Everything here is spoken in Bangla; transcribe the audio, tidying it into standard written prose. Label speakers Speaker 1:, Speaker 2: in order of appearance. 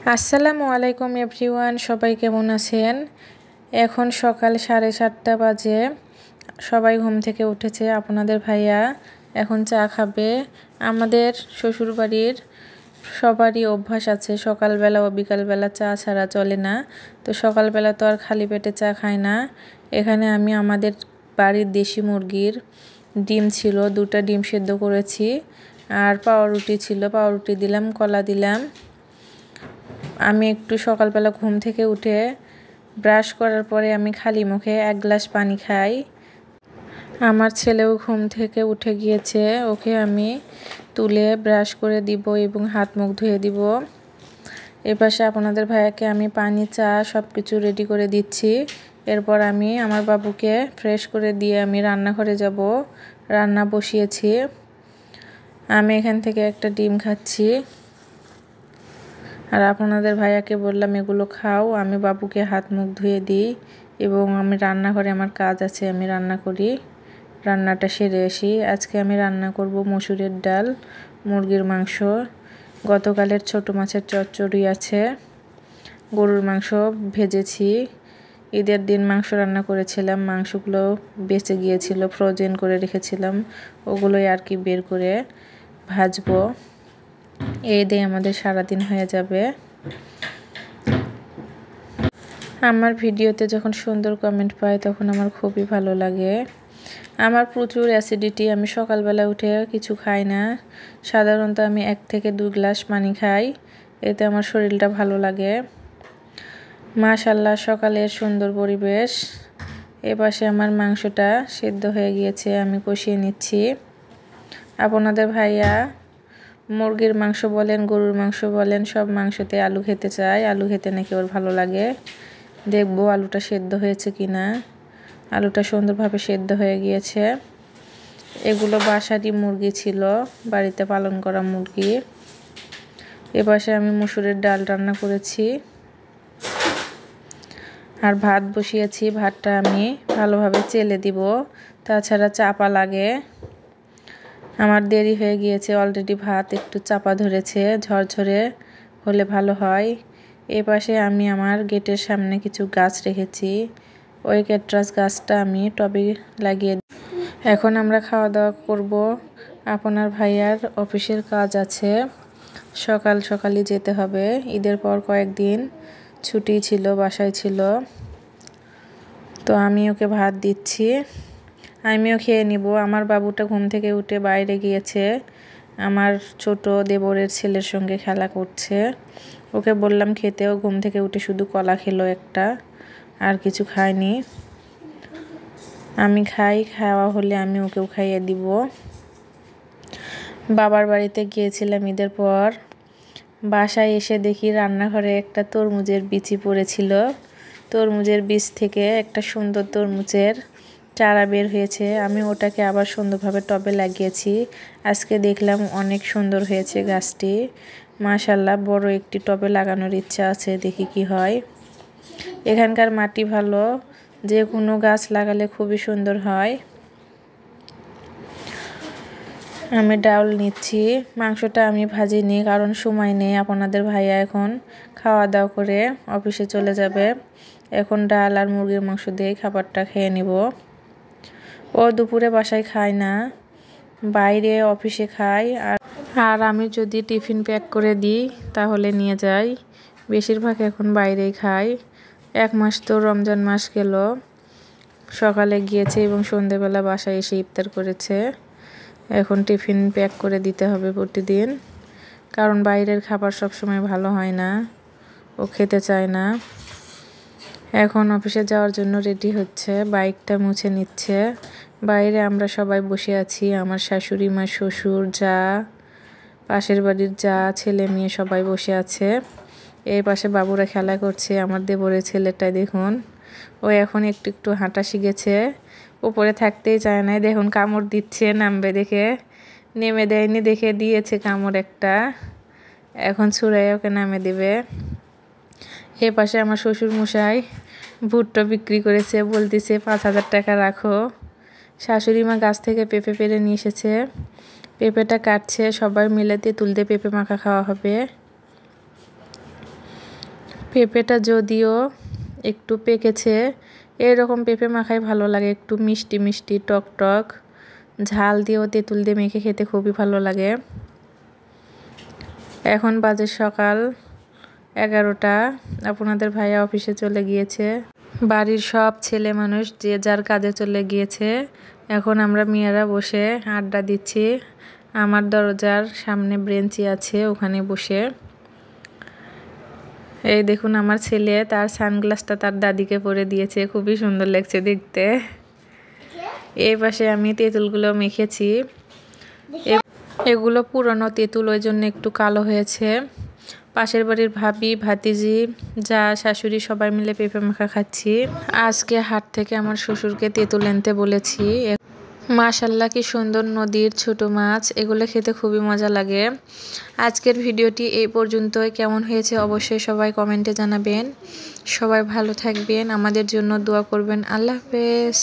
Speaker 1: আসসালামু আলাইকুম এভরিওয়ান, সবাই কেমন আছেন? এখন সকাল 7:30 বাজে। সবাই ঘুম থেকে উঠেছে। আপনাদের ভাইয়া এখন চা খাবে। আমাদের শ্বশুরবাড়ির সবারই অভ্যাস আছে সকালবেলা ও বিকালবেলা চা ছাড়া চলে না। তো সকালবেলা তো আর খালি পেটে চা খায় না। এখানে আমি আমাদের বাড়ির দেশি মুরগির ডিম ছিল, 2টা ডিম সেদ্ধ করেছি, আর পাউরুটি ছিল, পাউরুটি দিলাম, কলা দিলাম। আমি একটু সকালবেলা ঘুম থেকে উঠে ব্রাশ করার পরে আমি খালি মুখে 1 গ্লাস পানি খাই। আমার ছেলেও ঘুম থেকে উঠে গিয়েছে, ওকে আমি তুলে ব্রাশ করে দিব এবং হাত মুখ ধুয়ে দিব। এপাশে আপনাদের ভাইয়াকে আমি পানি, চা সব কিছু রেডি করে দিচ্ছি। এরপর আমি আমার বাবুকে ফ্রেশ করে দিয়ে আমি রান্নাঘরে যাব। রান্না বসিয়েছি। আমি এখান থেকে একটা ডিম খাচ্ছি, আর আপনাদের ভাইয়াকে বললাম এগুলো খাও, আমি বাবুকে হাত মুখ ধুয়ে দিই এবং আমি রান্নাঘরে আমার কাজ আছে, আমি রান্না করি, রান্নাটা সেরে আসি। আজকে আমি রান্না করব মসুরের ডাল, মুরগির মাংস, গতকালের ছোট মাছের চচ্চড়ি আছে, গরুর মাংস ভেজেছি। ঈদের দিন মাংস রান্না করেছিলাম, মাংসগুলো বেঁচে গিয়েছিল, ফ্রোজেন করে রেখেছিলাম, ওগুলোই আর কি বের করে ভাজবো। এই দিয়ে আমাদের সারাদিন হয়ে যাবে। আমার ভিডিওতে যখন সুন্দর কমেন্ট পাই তখন আমার খুবই ভালো লাগে। আমার প্রচুর অ্যাসিডিটি, আমি সকালবেলা উঠে কিছু খাই না। সাধারণত আমি 1 থেকে 2 গ্লাস পানি খাই, এতে আমার শরীরটা ভালো লাগে। মাশাআল্লাহ, সকালের সুন্দর পরিবেশ। এপাশে আমার মাংসটা সিদ্ধ হয়ে গিয়েছে, আমি কষিয়ে নিচ্ছি। আপনাদের ভাইয়া মুরগির মাংস বলেন, গরুর মাংস বলেন, সব মাংসতে আলু খেতে চায়, আলু খেতে নাকি ওর ভালো লাগে। দেখবো আলুটা সেদ্ধ হয়েছে কিনা। আলুটা সুন্দরভাবে সেদ্ধ হয়ে গিয়েছে। এগুলো বাসারই মুরগি ছিল, বাড়িতে পালন করা মুরগি। এপাশে আমি মসুরের ডাল রান্না করেছি আর ভাত বসিয়েছি। ভাতটা আমি ভালোভাবে চেলে দিব, তাছাড়া চাপা লাগে। আমার দেরি হয়ে গিয়েছে, অলরেডি ভাত একটু চাপা ধরেছে, ঝরঝরে হলে ভালো হয়। এই পাশে আমি আমার গেটের সামনে কিছু গাছ রেখেছি, ওই ক্যাকটাস গাছটা আমি টবে লাগিয়ে। এখন আমরা খাওয়া দাওয়া করব। আপনার ভাইয়ার অফিসের কাজ আছে, সকাল সকালই যেতে হবে। ঈদের পর কয়েকদিন ছুটি ছিল, বাসায় ছিল। তো আমি ওকে ভাত দিচ্ছি, আমিও খেয়ে নিব। আমার বাবুটা ঘুম থেকে উঠে বাইরে গিয়েছে, আমার ছোট দেবরের ছেলের সঙ্গে খেলা করছে। ওকে বললাম খেতে, ও ঘুম থেকে উঠে শুধু কলা খেলো একটা, আর কিছু খায়নি। আমি খাই, খাওয়া হলে আমি ওকেও খাইয়ে দিব। বাবার বাড়িতে গিয়েছিলাম ঈদের পর, বাসায় এসে দেখি রান্নাঘরে একটা তরমুজের বিচি পড়েছিল। তরমুজের বীজ থেকে একটা সুন্দর তরমুজের চারা বের হয়েছে, আমি ওটাকে আবার সুন্দরভাবে টবে লাগিয়েছি। আজকে দেখলাম অনেক সুন্দর হয়েছে গাছটি, মাশাআল্লাহ। বড় একটি টবে লাগানোর ইচ্ছা আছে, দেখি কি হয়। এখানকার মাটি ভালো, যে কোনো গাছ লাগালে খুবই সুন্দর হয়। আমি ডাল নিচ্ছি, মাংসটা আমি ভাজিনি কারণ সময় নেই। আপনাদের ভাইয়া এখন খাওয়া দাওয়া করে অফিসে চলে যাবে। এখন ডাল আর মুরগির মাংস দিয়ে খাবারটা খেয়ে নিব। ও দুপুরে বাসায় খায় না, বাইরে অফিসে খায়। আর আমি যদি টিফিন প্যাক করে দিই তাহলে নিয়ে যাই। বেশিরভাগ এখন বাইরেই খাই। 1 মাস তো রমজান মাস গেল, সকালে গিয়েছে এবং সন্ধ্যেবেলা বাসায় এসে ইফতার করেছে। এখন টিফিন প্যাক করে দিতে হবে প্রতিদিন, কারণ বাইরের খাবার সব সময় ভালো হয় না, ও খেতে চায় না। এখন অফিসে যাওয়ার জন্য রেডি হচ্ছে, বাইকটা মুছে নিচ্ছে। বাইরে আমরা সবাই বসে আছি, আমার শাশুড়ি মা, শ্বশুর, যা, পাশের বাড়ির যা, ছেলে মেয়ে সবাই বসে আছে। এই পাশে বাবুরা খেলা করছে। আমার দেবরের ছেলেটা দেখুন, ও এখন একটু একটু হাঁটা শিখেছে, উপরে থাকতেই চায় না। দেখুন কামড় দিচ্ছে, নামবে দেখে, নেমে দেয়নি দেখে দিয়েছে কামড় একটা, এখন ছুঁড়ে ওকে নামে দেবে। এ পাশে আমার শ্বশুর মশাই ভুট্টা বিক্রি করেছে, বলতেছে 5,000 টাকা রাখো। শাশুড়ি মা গাছ থেকে পেঁপে পেড়ে নিয়ে এসেছে, পেঁপেটা কাটছে, সবাই মিলে তেঁতুল দিয়ে পেঁপে মাখা খাওয়া হবে। পেঁপেটা যদিও একটু পেকেছে, এরকম পেঁপে মাখাই ভালো লাগে, একটু মিষ্টি মিষ্টি টক টক, ঝাল দিয়েও তেঁতুল দিয়ে মেখে খেতে খুবই ভালো লাগে। এখন বাজে সকাল 11টা, আপনাদের ভাইয়া অফিসে চলে গিয়েছে, বাড়ির সব ছেলে মানুষ যে যার কাজে চলে গিয়েছে। এখন আমরা মেয়েরা বসে আড্ডা দিচ্ছি, আমার দরজার সামনে ব্রেঞ্চি আছে ওখানে বসে। এই দেখুন আমার ছেলে তার সানগ্লাসটা তার দাদিকে পরে দিয়েছে, খুবই সুন্দর লাগছে দেখতে। এই পাশে আমি তেঁতুলগুলো মেখেছি, এগুলো পুরনো তেঁতুল, ওই জন্য একটু কালো হয়েছে। পাশের বাড়ির ভাবি ভাতিজি যা শাশুড়ি সবাই মিলে পেঁপে মাখা খাচ্ছি। আজকে হাট থেকে আমার শ্বশুরকে তেঁতুল আনতে বলেছি। মাশাল্লাহ কি সুন্দর নদীর ছোট মাছ, এগুলো খেতে খুবই মজা লাগে। আজকের ভিডিওটি এই পর্যন্তই, কেমন হয়েছে অবশ্যই সবাই কমেন্টে জানাবেন। সবাই ভালো থাকবেন, আমাদের জন্য দোয়া করবেন। আল্লাহ হাফেজ।